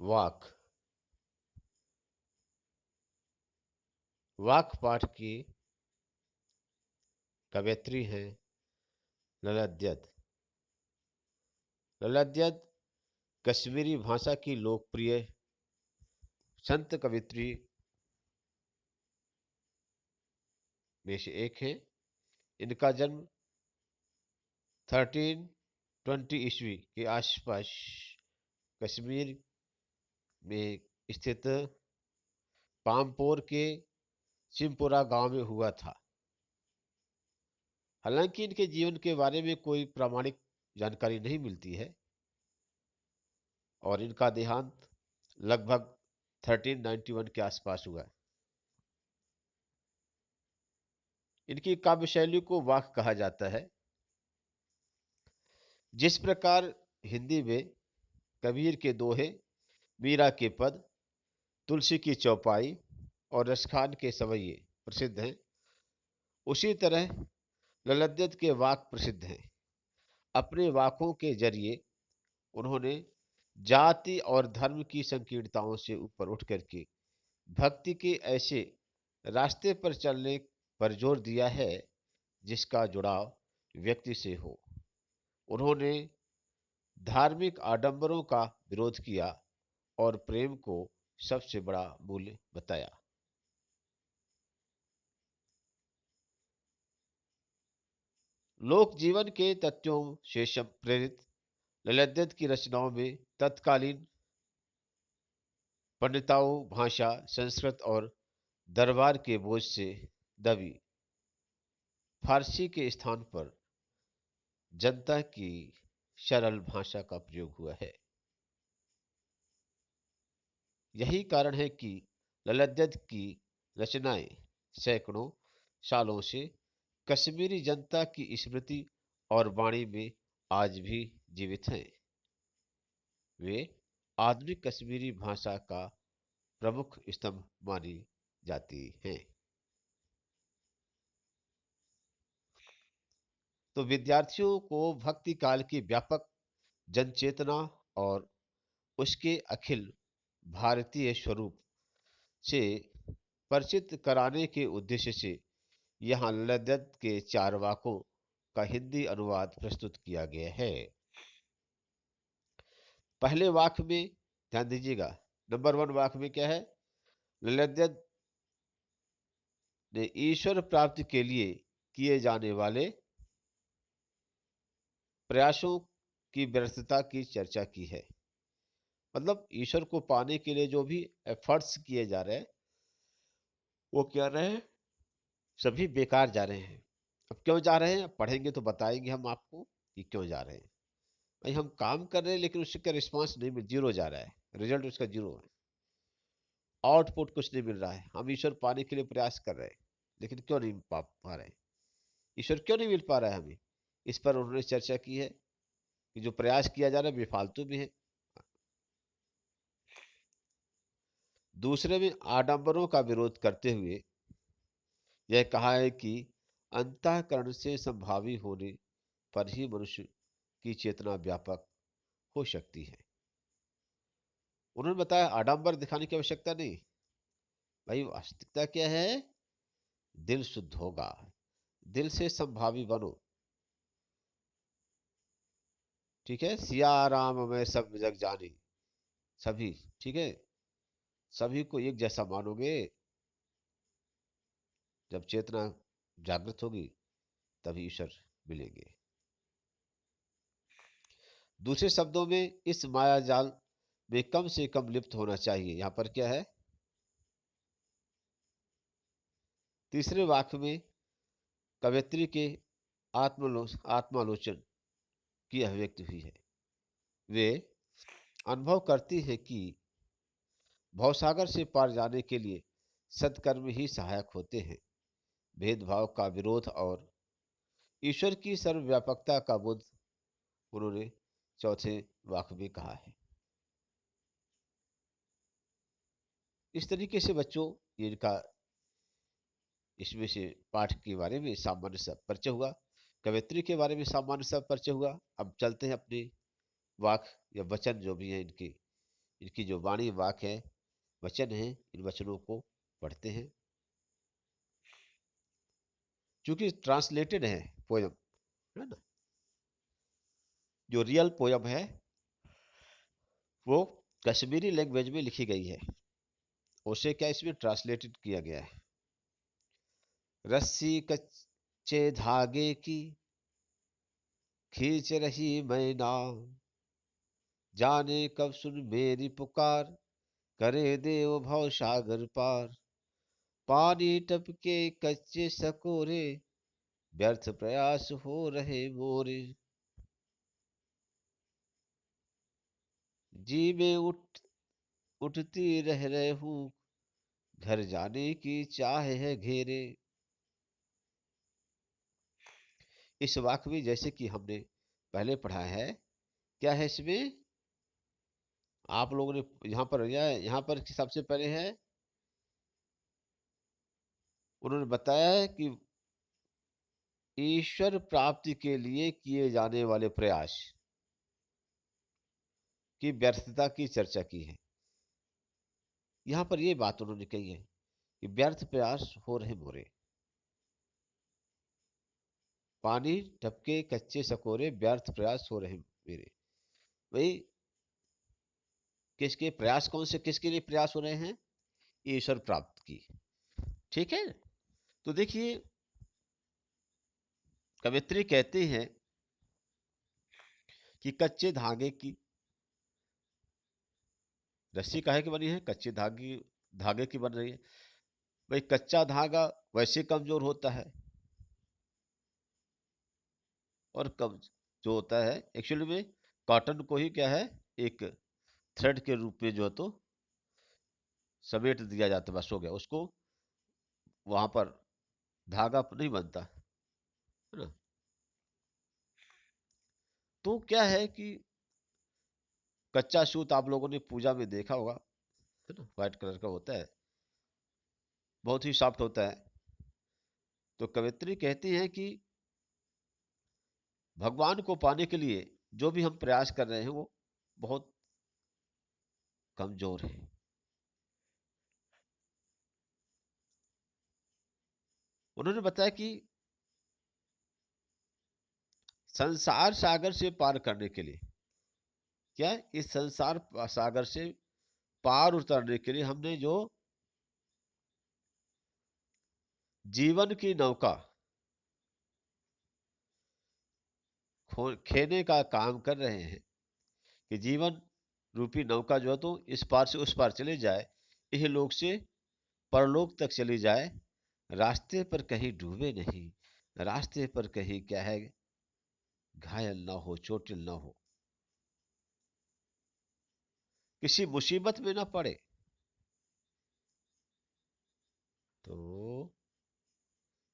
वाक वाक पाठ की कवयित्री हैं ललद्यद। ललद्यद कश्मीरी भाषा की लोकप्रिय संत कवयित्री में से एक है। इनका जन्म 1320 ईस्वी के आसपास कश्मीर में स्थित पामपोर के सिमपुरा गांव में हुआ था। हालांकि इनके जीवन के बारे में कोई प्रामाणिक जानकारी नहीं मिलती है और इनका देहांत लगभग 1391 के आसपास हुआ। इनकी काव्य शैली को वाक कहा जाता है। जिस प्रकार हिंदी में कबीर के दोहे, मीरा के पद, तुलसी की चौपाई और रसखान के सवैये प्रसिद्ध हैं, उसी तरह ललद्यद के वाक प्रसिद्ध हैं। अपने वाकों के जरिए उन्होंने जाति और धर्म की संकीर्णताओं से ऊपर उठ करके भक्ति के ऐसे रास्ते पर चलने पर जोर दिया है जिसका जुड़ाव व्यक्ति से हो। उन्होंने धार्मिक आडंबरों का विरोध किया और प्रेम को सबसे बड़ा मूल्य बताया। लोक जीवन के तथ्यों से प्रेरित ललद्यद की रचनाओं में तत्कालीन पंडिताओं, भाषा, संस्कृत और दरबार के बोझ से दबी फारसी के स्थान पर जनता की सरल भाषा का प्रयोग हुआ है। यही कारण है कि ललद्यद की रचनाएं सैकड़ों सालों से कश्मीरी जनता की स्मृति और वाणी में आज भी जीवित हैं। वे आधुनिक कश्मीरी भाषा का प्रमुख स्तंभ मानी जाती हैं। तो विद्यार्थियों को भक्ति काल की व्यापक जनचेतना और उसके अखिल भारतीय स्वरूप से परिचित कराने के उद्देश्य से यहाँ ललद्यद के चार वाकों का हिंदी अनुवाद प्रस्तुत किया गया है। पहले वाक में ध्यान दीजिएगा, नंबर 1 वाक में क्या है? ललद्यद ने ईश्वर प्राप्ति के लिए किए जाने वाले प्रयासों की व्यर्थता की चर्चा की है। मतलब ईश्वर को पाने के लिए जो भी एफर्ट्स किए जा रहे हैं वो क्या रहे हैं, सभी बेकार जा रहे हैं। अब क्यों जा रहे हैं, अब पढ़ेंगे तो बताएंगे हम आपको कि क्यों जा रहे हैं। भाई हम काम कर रहे हैं लेकिन उसका रिस्पांस नहीं मिल, जीरो जा रहा है, रिजल्ट उसका जीरो है, आउटपुट कुछ नहीं मिल रहा है। हम ईश्वर पाने के लिए प्रयास कर रहे हैं लेकिन क्यों नहीं पा रहे हैं, ईश्वर क्यों नहीं मिल पा रहा है हमें। इस पर उन्होंने चर्चा की है कि जो प्रयास किया जा रहा है बेफालतू भी है। दूसरे में आडंबरों का विरोध करते हुए यह कहा है कि अंतःकरण से संभावी होने पर ही मनुष्य की चेतना व्यापक हो सकती है। उन्होंने बताया आडंबर दिखाने की आवश्यकता नहीं, भाई वास्तविकता क्या है, दिल शुद्ध होगा, दिल से संभावी बनो। ठीक है, सिया राम में सब जग जानी, सभी ठीक है, सभी को एक जैसा मानोगे, जब चेतना जागृत होगी तभी ईश्वर मिलेंगे। दूसरे शब्दों में इस माया जाल में कम से कम लिप्त होना चाहिए। यहां पर क्या है, तीसरे वाक्य में कवयित्री के आत्मालोचन की अभिव्यक्ति हुई है। वे अनुभव करती है कि भवसागर से पार जाने के लिए सत्कर्म ही सहायक होते हैं। भेदभाव का विरोध और ईश्वर की सर्वव्यापकता का बोध उन्होंने चौथे वाक्य में कहा है। इस तरीके से बच्चों ये इनका इसमें से पाठ के बारे में सामान्य सा परिचय हुआ, कवयित्री के बारे में सामान्य सा परिचय हुआ। अब चलते हैं अपने वाक या वचन जो भी है इनके इनकी जो वाणी वाक है, वचन है, इन वचनों को पढ़ते हैं। क्योंकि ट्रांसलेटेड है पोयम, है ना। जो रियल पोयम है वो कश्मीरी लैंग्वेज में लिखी गई है, उसे क्या इसमें ट्रांसलेटेड किया गया है। रस्सी कच्चे धागे की खींच रही मैं नाव, जाने कब सुन मेरी पुकार, करे देव भव सागर पार। पानी टपके कच्चे सकोरे, व्यर्थ प्रयास हो रहे मोरे। जी में उठती रह रहे हूँ, घर जाने की चाह है घेरे। इस वाक्य में जैसे कि हमने पहले पढ़ा है, क्या है इसमें, आप लोगों ने यहाँ पर सबसे पहले है, उन्होंने बताया है कि ईश्वर प्राप्ति के लिए किए जाने वाले प्रयास की व्यर्थता की चर्चा की है। यहां पर यह बात उन्होंने कही है कि व्यर्थ प्रयास हो रहे मोरे। पानी टपके कच्चे सकोरे, व्यर्थ प्रयास हो रहे मेरे। भाई किसके प्रयास, कौन से किसके लिए प्रयास हो रहे हैं? ईश्वर प्राप्त की। ठीक है। तो देखिए कवित्री कहते हैं कि कच्चे धागे की रस्सी काहे की बनी है? कच्चे धागे की बन रही है। भाई कच्चा धागा वैसे कमजोर होता है, और कम जो होता है एक्चुअली में कॉटन को ही क्या है, एक थ्रेड के रूप में जो है तो समेट दिया जाता है, बस हो गया। उसको वहां पर धागा नहीं बनता, है ना। तो क्या है कि कच्चा सूत आप लोगों ने पूजा में देखा होगा, है ना, व्हाइट कलर का होता है, बहुत ही सॉफ्ट होता है। तो कवित्री कहती है कि भगवान को पाने के लिए जो भी हम प्रयास कर रहे हैं वो बहुत कमजोर है। उन्होंने बताया कि संसार सागर से पार करने के लिए, क्या इस संसार सागर से पार उतरने के लिए हमने जो जीवन की नौका खेने का काम कर रहे हैं, कि जीवन रूपी नौका जो है तो इस पार से उस पार चले जाए, यह लोक से परलोक तक चली जाए, रास्ते पर कहीं डूबे नहीं, रास्ते पर कहीं क्या है, घायल ना हो, चोटिल ना हो, किसी मुसीबत में ना पड़े। तो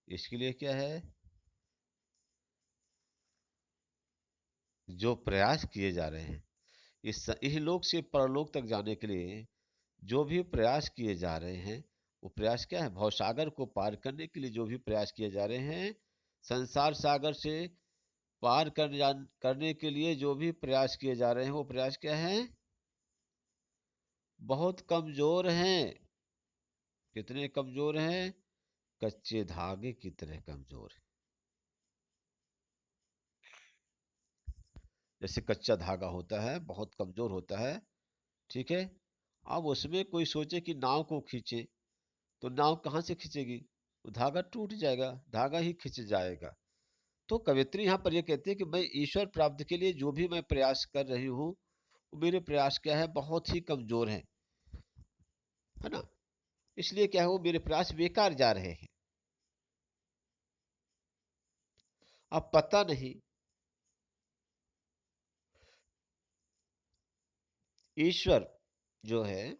इसके लिए क्या है, जो प्रयास किए जा रहे हैं इस लोक से परलोक तक जाने के लिए, जो भी प्रयास किए जा रहे हैं, वो प्रयास क्या है, भवसागर को पार करने के लिए जो भी प्रयास किए जा रहे हैं, संसार सागर से पार करने के लिए जो भी प्रयास किए जा रहे हैं, वो प्रयास क्या है, बहुत कमजोर हैं। कितने कमजोर हैं? कच्चे धागे की तरह कमजोर है। जैसे कच्चा धागा होता है, बहुत कमजोर होता है, ठीक है। अब उसमें कोई सोचे कि नाव को खींचे, तो नाव कहाँ से खींचेगी? वो धागा टूट जाएगा, धागा ही खींच जाएगा। तो कवित्री यहाँ पर यह कहती है कि मैं ईश्वर प्राप्ति के लिए जो भी मैं प्रयास कर रही हूँ, वो मेरे प्रयास क्या है, बहुत ही कमजोर है ना। इसलिए क्या है, वो मेरे प्रयास बेकार जा रहे हैं। अब पता नहीं ईश्वर जो है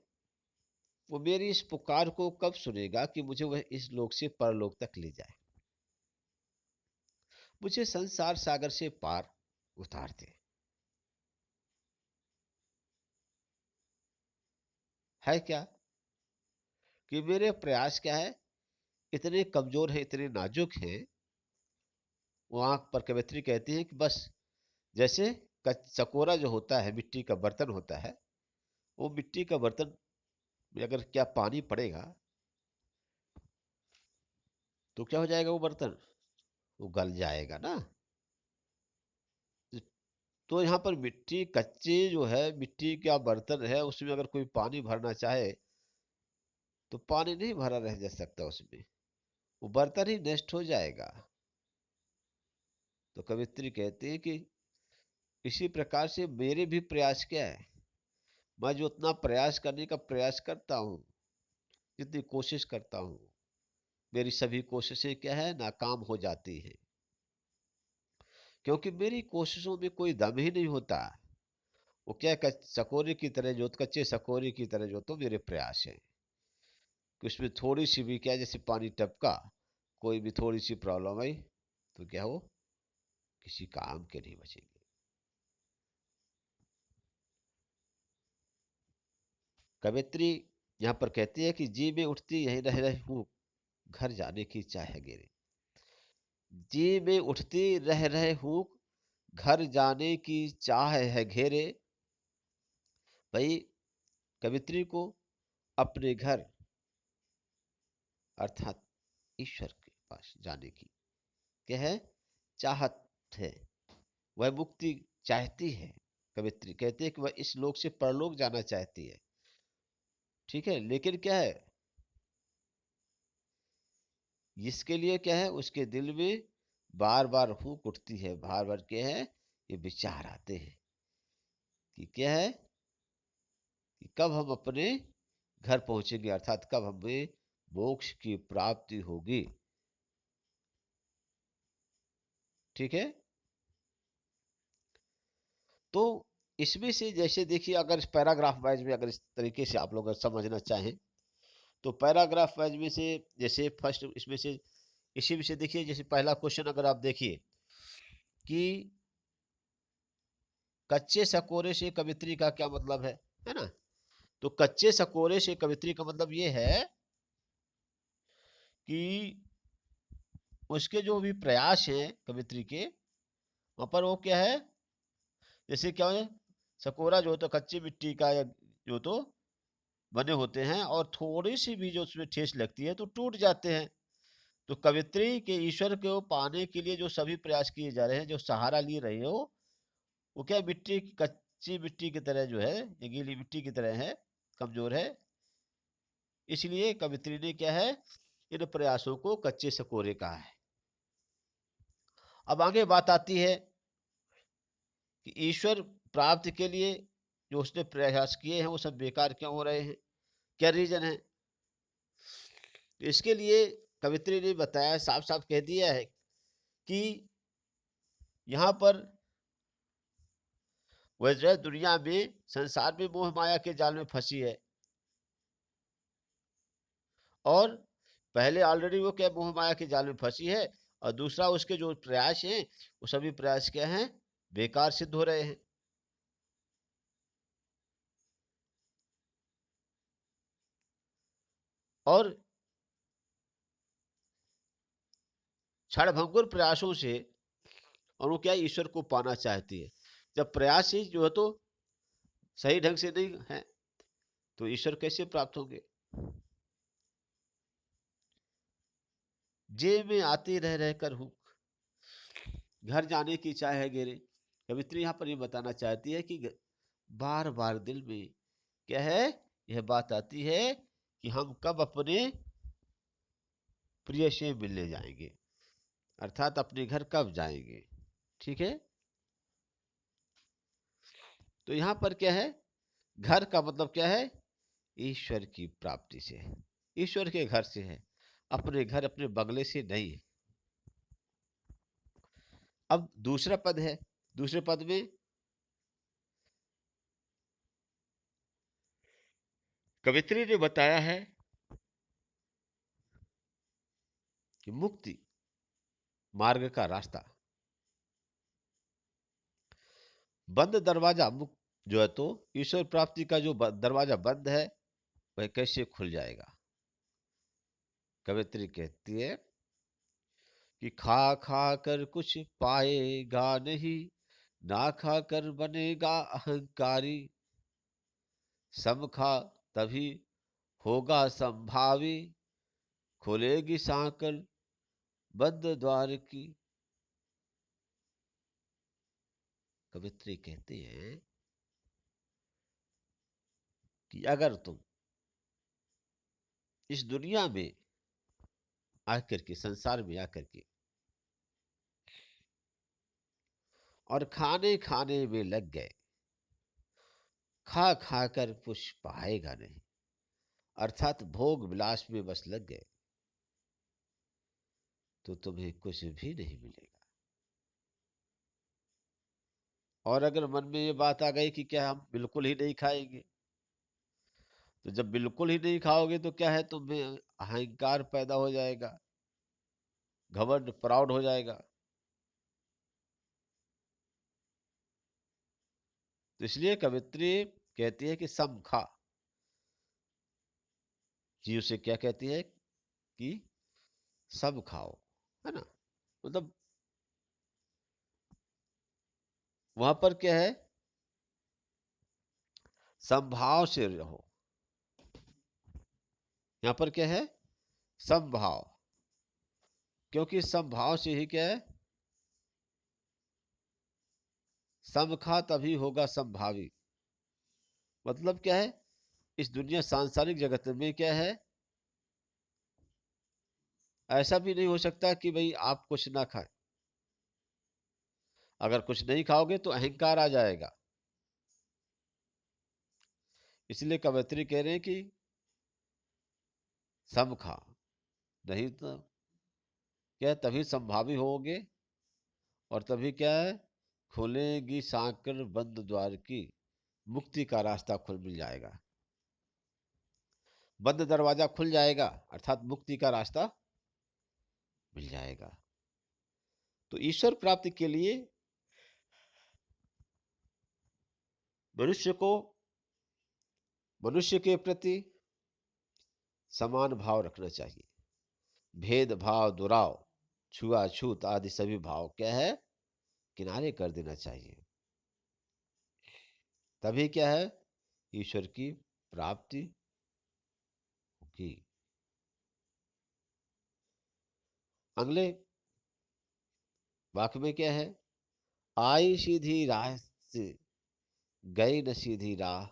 वो मेरी इस पुकार को कब सुनेगा कि मुझे वह इस लोक से परलोक तक ले जाए, मुझे संसार सागर से पार उतार दे। है क्या कि मेरे प्रयास क्या है, इतने कमजोर है, इतने नाजुक हैं। वहां पर कवित्री कहती है कि बस जैसे चकोरा जो होता है, मिट्टी का बर्तन होता है, वो मिट्टी का बर्तन में अगर क्या पानी पड़ेगा तो क्या हो जाएगा वो बर्तन, वो गल जाएगा ना। तो यहाँ पर मिट्टी कच्ची जो है, मिट्टी का बर्तन है, उसमें अगर कोई पानी भरना चाहे तो पानी नहीं भरा रह जा सकता उसमें, वो बर्तन ही नष्ट हो जाएगा। तो कवित्री कहते हैं कि इसी प्रकार से मेरे भी प्रयास क्या है, मैं जो उतना प्रयास करने का प्रयास करता हूँ, जितनी कोशिश करता हूँ, मेरी सभी कोशिशें क्या है, नाकाम हो जाती हैं, क्योंकि मेरी कोशिशों में कोई दम ही नहीं होता। वो क्या सकोरे की तरह जो, कच्चे सकोरे की तरह जो तो मेरे प्रयास है कि उसमें थोड़ी सी भी क्या, जैसे पानी टपका, कोई भी थोड़ी सी प्रॉब्लम आई तो क्या हो, किसी काम के नहीं बचेंगे। कवित्री यहाँ पर कहती है कि जी में उठती यही रह रही हूँ, घर जाने की चाह है गेरे। जी में उठती रह रहे हूँ, घर जाने की चाह है घेरे। भाई कवित्री को अपने घर अर्थात ईश्वर के पास जाने की क्या है, चाहत है। वह मुक्ति चाहती है। कवित्री कहती है कि वह इस लोक से परलोक जाना चाहती है, ठीक है, लेकिन क्या है, इसके लिए क्या है, उसके दिल में बार बार हुक उठती है, बार बार क्या है, ये विचार आते हैं कि क्या है, कि कब हम अपने घर पहुंचेंगे, अर्थात कब हमें मोक्ष की प्राप्ति होगी। ठीक है। तो इसमें से जैसे देखिए, अगर इस पैराग्राफ वाइज में अगर इस तरीके से आप लोग अगर समझना चाहें तो पैराग्राफ वाइज में से, जैसे फर्स्ट इसमें से, इसी में से देखिए, जैसे पहला क्वेश्चन अगर आप देखिए कि कच्चे सकोरे से कवित्री का क्या मतलब है ना। तो कच्चे सकोरे से कवित्री का मतलब ये है कि उसके जो भी प्रयास हैं कवित्री के, वहां पर वो क्या है, जैसे क्या है, सकोरा जो होता है कच्ची मिट्टी का या जो तो बने होते हैं, और थोड़ी सी भी जो उसमें ठेस लगती है तो टूट जाते हैं। तो कवित्री के ईश्वर को पाने के लिए जो सभी प्रयास किए जा रहे हैं, जो सहारा लिए रहे हो, वो क्या मिट्टी, कच्ची मिट्टी की तरह जो है, ये गीली मिट्टी की तरह है, कमजोर है। इसलिए कवित्री ने क्या है, इन प्रयासों को कच्चे सकोरे कहा है। अब आगे बात आती है कि ईश्वर प्राप्ति के लिए जो उसने प्रयास किए हैं वो सब बेकार क्यों हो रहे हैं, क्या रीजन है। तो इसके लिए कवित्री ने बताया, साफ साफ कह दिया है कि यहाँ पर वह जो है दुनिया में, संसार में मोह माया के जाल में फंसी है, और पहले ऑलरेडी वो क्या मोह माया के जाल में फंसी है, और दूसरा उसके जो प्रयास हैं वो सभी प्रयास क्या हैं, बेकार सिद्ध हो रहे हैं। और क्षणभंगुर प्रयासों से, और वो क्या ईश्वर को पाना चाहती है। जब प्रयास ही जो है तो सही ढंग से नहीं है तो ईश्वर कैसे प्राप्त होंगे। जेब में आती रह रहकर हूँ, घर जाने की चाह है गेरे। कवित्री यहाँ पर ये बताना चाहती है कि बार बार दिल में क्या है, यह बात आती है कि हम कब अपने प्रिय से मिलने जाएंगे, अर्थात अपने घर कब जाएंगे। ठीक है। तो यहाँ पर क्या है, घर का मतलब क्या है, ईश्वर की प्राप्ति से है, ईश्वर के घर से है, अपने घर अपने बंगले से नहीं है। अब दूसरा पद है, दूसरे पद में कवित्री ने बताया है कि मुक्ति मार्ग का रास्ता, बंद दरवाजा मुक्त जो है तो ईश्वर प्राप्ति का जो दरवाजा बंद है वह कैसे खुल जाएगा। कवित्री कहती है कि खा खा कर कुछ पाएगा नहीं, ना खा कर बनेगा अहंकारी, समखा तभी होगा संभावी, खुलेगी सांकल बद्ध द्वार की। कवित्री कहते हैं कि अगर तुम इस दुनिया में आकर के, संसार में आकर के, और खाने खाने में लग गए, खा खा कर कुछ पाएगा नहीं, अर्थात भोग विलास में बस लग गए, तो तुम्हें कुछ भी नहीं मिलेगा। और अगर मन में ये बात आ गई कि क्या हम बिल्कुल ही नहीं खाएंगे, तो जब बिल्कुल ही नहीं खाओगे तो क्या है, तुम्हें अहंकार पैदा हो जाएगा, घमंड, प्राउड हो जाएगा। तो इसलिए कवित्री कहती है कि सम खा। जी उसे क्या कहती है कि सब खाओ, है ना। मतलब वहां पर क्या है, समभाव से रहो। यहां पर क्या है, समभाव। क्योंकि समभाव से ही क्या है, समखा तभी होगा संभावी। मतलब क्या है, इस दुनिया सांसारिक जगत में क्या है, ऐसा भी नहीं हो सकता कि भाई आप कुछ ना खाएं। अगर कुछ नहीं खाओगे तो अहंकार आ जाएगा। इसलिए कवयित्री कह रहे हैं कि सम खा, नहीं तो क्या है, तभी संभावी होगे। और तभी क्या है, खुलेगी सांकर बंद द्वार की, मुक्ति का रास्ता खुल मिल जाएगा। बंद दरवाजा खुल जाएगा, अर्थात मुक्ति का रास्ता मिल जाएगा। तो ईश्वर प्राप्ति के लिए मनुष्य को मनुष्य के प्रति समान भाव रखना चाहिए। भेदभाव, दुराव, छुआछूत आदि सभी भाव क्या है, किनारे कर देना चाहिए। तभी क्या है, ईश्वर की प्राप्ति होगी। अगले वाक्य में क्या है, आई सीधी राह से गई न सीधी राह,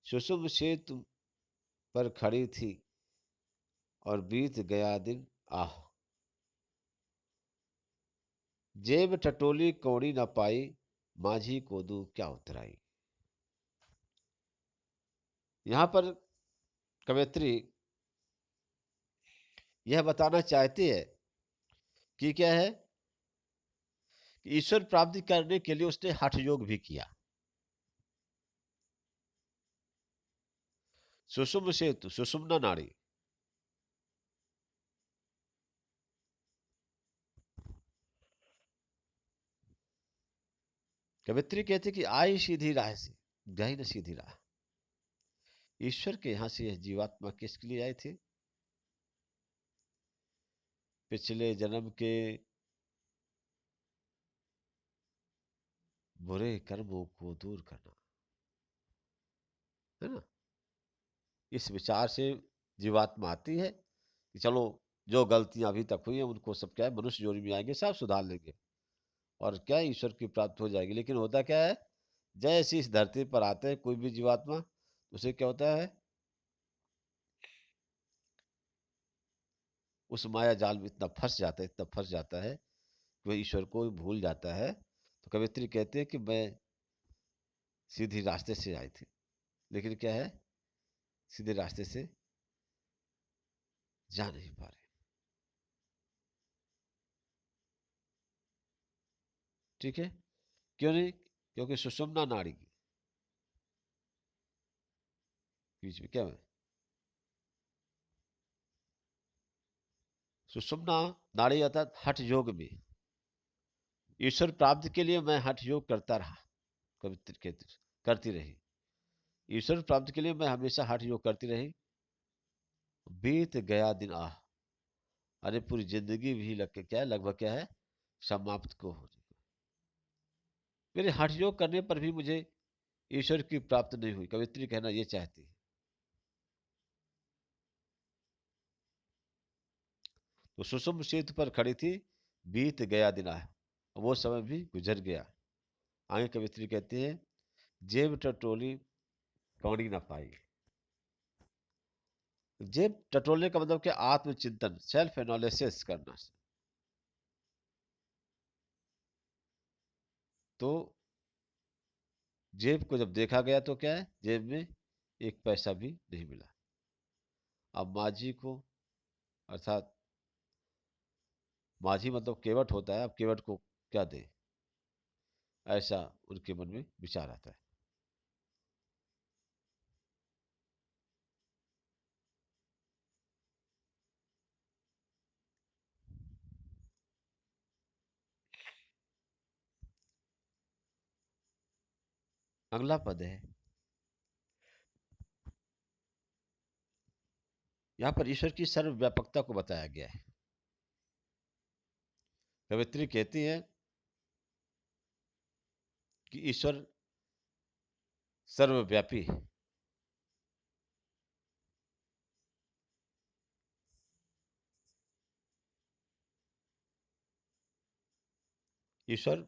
सुषुम सेतु पर खड़ी थी और बीत गया दिन आह, जेब टटोली कौड़ी न पाई, माझी को दू क्या उतराई। यहां पर कवयित्री यह बताना चाहती है कि क्या है, कि ईश्वर प्राप्ति करने के लिए उसने हठ योग भी किया। सुषुम सेतु, सुषुम्ना नाड़ी, कवित्री कहती कि आई सीधी राह से गई न सीधी राह। ईश्वर के यहां से यह जीवात्मा किसके लिए आई थी, पिछले जन्म के बुरे कर्मों को दूर करना, है ना। इस विचार से जीवात्मा आती है कि चलो, जो गलतियां अभी तक हुई हैं उनको सब क्या है, मनुष्य जोनी में आएंगे, सब सुधार लेंगे, और क्या है, ईश्वर की प्राप्ति हो जाएगी। लेकिन होता क्या है, जैसे इस धरती पर आते हैं कोई भी जीवात्मा, उसे क्या होता है, उस माया जाल में इतना फंस जाता है, इतना फंस जाता है कि वह ईश्वर को भूल जाता है। तो कवित्री कहते हैं कि मैं सीधी रास्ते से आई थी, लेकिन क्या है, सीधे रास्ते से जा नहीं पा रहे। ठीक है, क्यों नहीं, क्योंकि सुषुम्ना नाड़ी के बीच में क्या है, सुषुम्ना नाड़ी अर्थात हठ योग में ईश्वर प्राप्ति के लिए मैं हठ योग करता रहा। कवित्री कहती, करती रही, ईश्वर प्राप्ति के लिए मैं हमेशा हठ योग करती रही। बीत गया दिन आह, अरे पूरी जिंदगी भी लग के क्या है, लगभग क्या है, समाप्त को हो रही। मेरे हठ योग करने पर भी मुझे ईश्वर की प्राप्ति नहीं हुई, कवित्री कहना ये चाहती है। तो सुषुम्न सेतु पर खड़ी थी, बीत गया दिन आया, वो समय भी गुजर गया। आगे कवित्री कहती है, जेब टटोली कौड़ी ना पाई। जेब टटोलने का मतलब क्या, आत्मचिंतन, सेल्फ एनालिसिस करना। तो जेब को जब देखा गया तो क्या है, जेब में एक पैसा भी नहीं मिला। अब माझी को, अर्थात माझी मतलब केवट होता है, अब केवट को क्या दे, ऐसा उनके मन में विचार आता है। अगला पद है, यहाँ पर ईश्वर की सर्वव्यापकता को बताया गया है। कवित्री कहती है कि ईश्वर सर्वव्यापी है। ईश्वर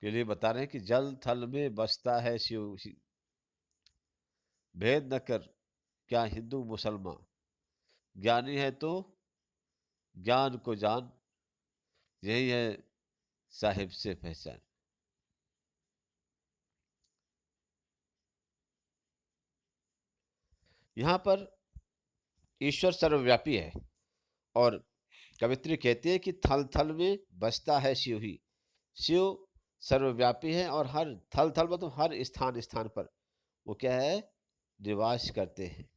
के लिए बता रहे हैं कि जल थल में बसता है शिव, भेद न कर क्या हिंदू मुसलमान, ज्ञानी है तो ज्ञान को जान, यही है साहिब से पहचान। यहाँ पर ईश्वर सर्वव्यापी है, और कवित्री कहती है कि थल थल में बसता है शिव ही। शिव सर्वव्यापी है, और हर थल थल मतलब हर स्थान स्थान पर वो क्या है, निवास करते हैं।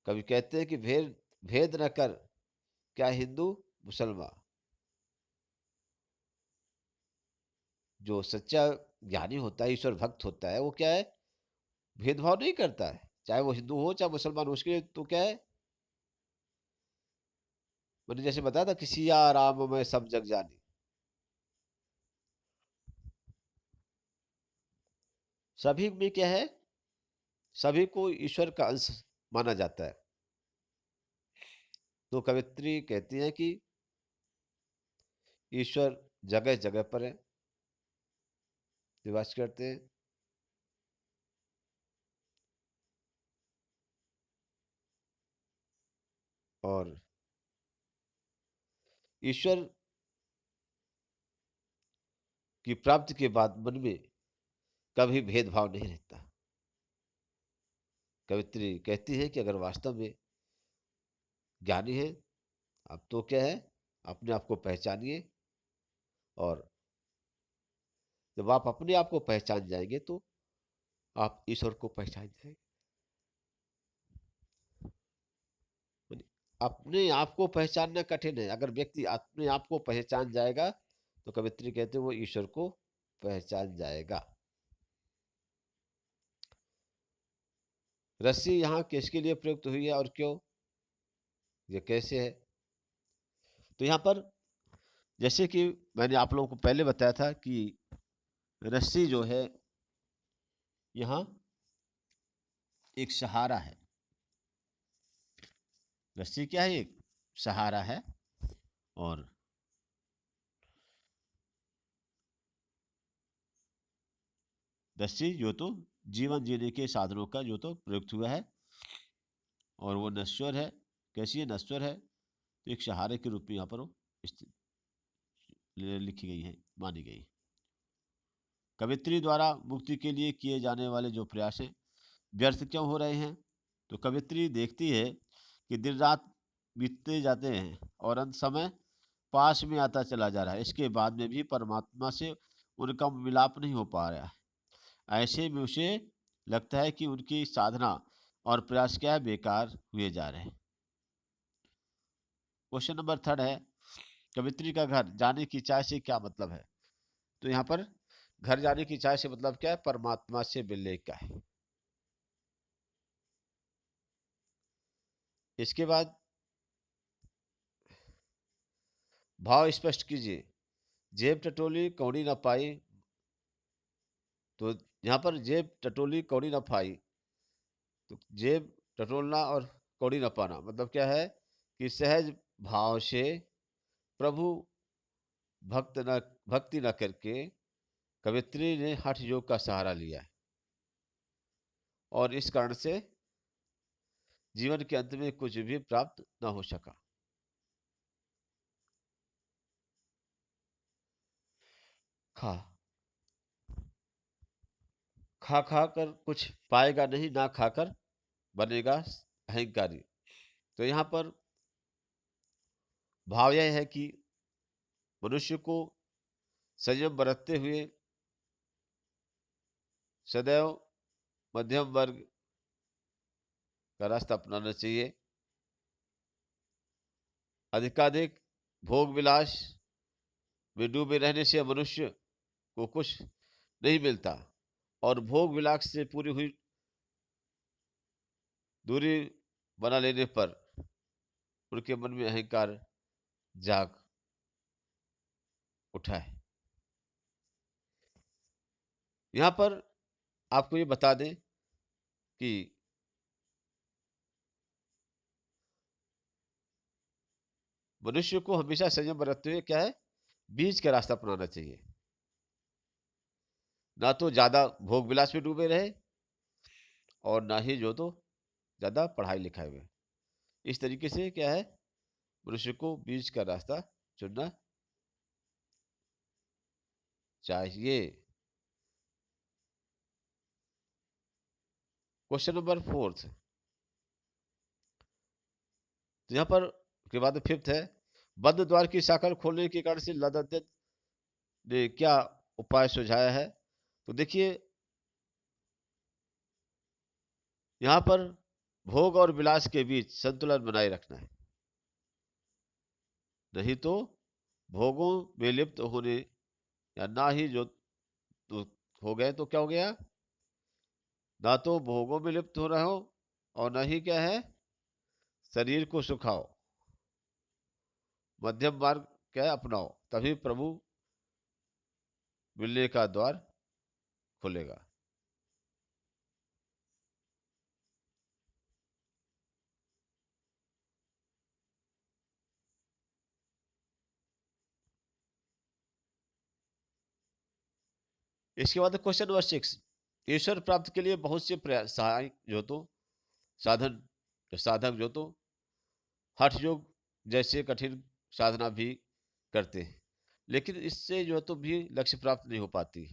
कवि कहते हैं कि भेद भेद न कर क्या हिंदू मुसलमान, जो सच्चा ज्ञानी होता है, ईश्वर भक्त होता है, वो क्या है, भेदभाव नहीं करता है, चाहे वो हिंदू हो चाहे मुसलमान हो, उसके लिए तो क्या है, मैंने जैसे बताया था कि सिया राम मैं सब जग जानी, सभी में क्या है, सभी को ईश्वर का अंश माना जाता है। तो कवित्री कहती है कि ईश्वर जगह जगह पर है, निवास करते हैं, और ईश्वर की प्राप्ति के बाद मन में कभी भेदभाव नहीं रहता। कवित्री कहती है कि अगर वास्तव में ज्ञानी है, आप तो क्या है, अपने आप को पहचानिए, और जब आप अपने आप को पहचान जाएंगे तो आप ईश्वर को पहचान जाएंगे। यानी अपने आप को पहचानना कठिन है, अगर व्यक्ति अपने आप को पहचान जाएगा तो कवित्री कहते हैं वो ईश्वर को पहचान जाएगा। रस्सी यहाँ किसके लिए प्रयुक्त हुई है और क्यों, ये कैसे है। तो यहाँ पर जैसे कि मैंने आप लोगों को पहले बताया था कि रस्सी जो है यहाँ एक सहारा है। रस्सी क्या है, एक सहारा है, और रस्सी जो तो जीवन जीने के साधनों का जो तो प्रयुक्त हुआ है, और वो नश्वर है। कैसी है, नश्वर है, तो एक सहारे के रूप में यहाँ पर वो लिखी गई है, मानी गई। कवित्री द्वारा मुक्ति के लिए किए जाने वाले जो प्रयास हैं व्यर्थ क्यों हो रहे हैं। तो कवित्री देखती है कि दिन रात बीतते जाते हैं और अंत समय पास में आता चला जा रहा है, इसके बाद में भी परमात्मा से उनका मिलाप नहीं हो पा रहा है। ऐसे में उसे लगता है कि उनकी साधना और प्रयास क्या है, बेकार हुए जा रहे हैं। क्वेश्चन नंबर 3 है, कवित्री का घर जाने की चाह से क्या मतलब है। तो यहाँ पर घर जाने की चाह से मतलब क्या है, परमात्मा से मिलने का है। इसके बाद भाव स्पष्ट कीजिए, जेब टटोली कौड़ी न पाई, तो यहाँ पर जेब टटोली कौड़ी न पाई, तो जेब टटोलना और कौड़ी न पाना मतलब क्या है कि सहज भाव से प्रभु भक्ति न करके कवित्री ने हठ योग का सहारा लिया है, और इस कारण से जीवन के अंत में कुछ भी प्राप्त न हो सका। खा खा खा कर कुछ पाएगा नहीं, ना खाकर बनेगा अहंकारी। तो यहाँ पर भाव यह है कि मनुष्य को संयम बरतते हुए सदैव मध्यम वर्ग का रास्ता अपनाना चाहिए। अधिकाधिक भोग विलास में डूबे रहने से मनुष्य को कुछ नहीं मिलता, और भोग विलास से पूरी हुई दूरी बना लेने पर उनके मन में अहंकार जाग उठा है। यहाँ पर आपको ये बता दें कि मनुष्य को हमेशा संयम बरतते हुए क्या है, बीच का रास्ता अपनाना चाहिए। ना तो ज्यादा भोग विलास में डूबे रहे, और ना ही जो तो ज्यादा पढ़ाई लिखाई में। इस तरीके से क्या है, मनुष्य को बीच का रास्ता चुनना चाहिए। क्वेश्चन नंबर 4, तो यहाँ पर के बाद 5 है, बद्ध द्वार की शाखा खोलने के कारण से लदत ने क्या उपाय सुझाया है। तो देखिए यहाँ पर भोग और विलास के बीच संतुलन बनाए रखना है, नहीं तो भोगों में लिप्त होने या ना ही जो तो हो गए तो क्या हो गया, ना तो भोगों में लिप्त हो रहे हो और ना ही क्या है शरीर को सुखाओ। मध्यम मार्ग क्या है अपनाओ, तभी प्रभु मिलने का द्वार खुलेगा। इसके बाद क्वेश्चन नंबर 6, ईश्वर प्राप्त के लिए बहुत से प्रयास सहायक जो तो साधन साधक जो तो हठ योग जैसे कठिन साधना भी करते हैं, लेकिन इससे जो तो भी लक्ष्य प्राप्त नहीं हो पाती।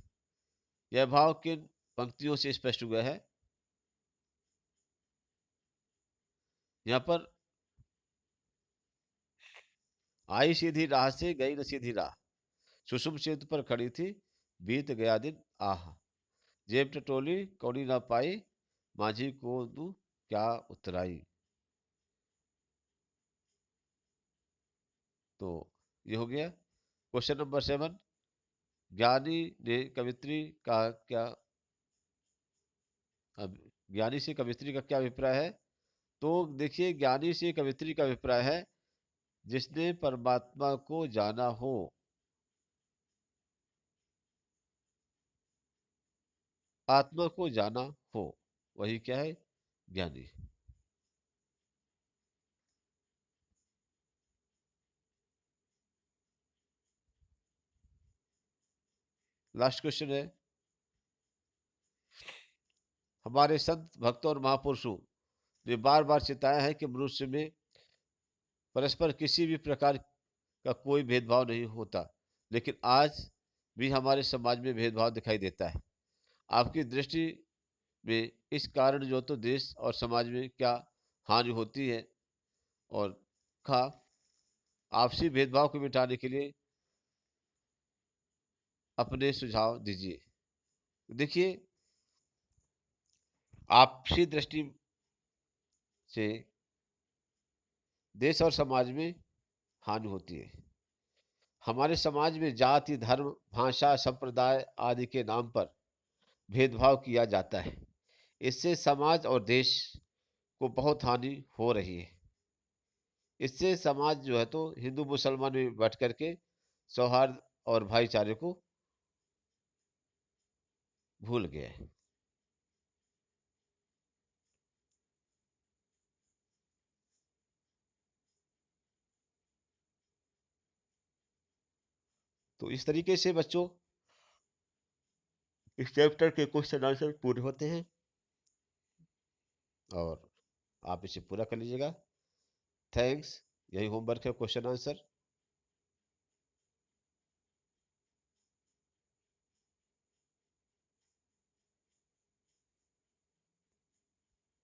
यह भाव किन पंक्तियों से स्पष्ट हुआ है। यहाँ पर आई सीधी राह से गई न सीधी राह, सुषुम सेतु पर खड़ी थी, बीत गया दिन आह, जेब टटोली कौड़ी ना पाई, माझी को तू क्या उतराई। तो ये हो गया क्वेश्चन नंबर 7, ज्ञानी ने कवित्री का क्या अब ज्ञानी से कवित्री का क्या अभिप्राय है। तो देखिए ज्ञानी से कवित्री का अभिप्राय है जिसने परमात्मा को जाना हो, आत्मा को जाना हो, वही क्या है ज्ञानी। लास्ट क्वेश्चन है, हमारे संत भक्तों और महापुरुषों ने बार बार चिताया है कि मनुष्य में परस्पर किसी भी प्रकार का कोई भेदभाव नहीं होता, लेकिन आज भी हमारे समाज में भेदभाव दिखाई देता है। आपकी दृष्टि में इस कारण जो तो देश और समाज में क्या हानि होती है, और खा आपसी भेदभाव को मिटाने के लिए अपने सुझाव दीजिए। देखिए आपसी दृष्टि से देश और समाज में हानि होती है। हमारे समाज में जाति धर्म भाषा संप्रदाय आदि के नाम पर भेदभाव किया जाता है, इससे समाज और देश को बहुत हानि हो रही है। इससे समाज जो है तो हिंदू मुसलमान में बट करके सौहार्द और भाईचारे को भूल गए। तो इस तरीके से बच्चों इस चैप्टर के क्वेश्चन आंसर पूरे होते हैं और आप इसे पूरा कर लीजिएगा। थैंक्स। यही होमवर्क है, क्वेश्चन आंसर।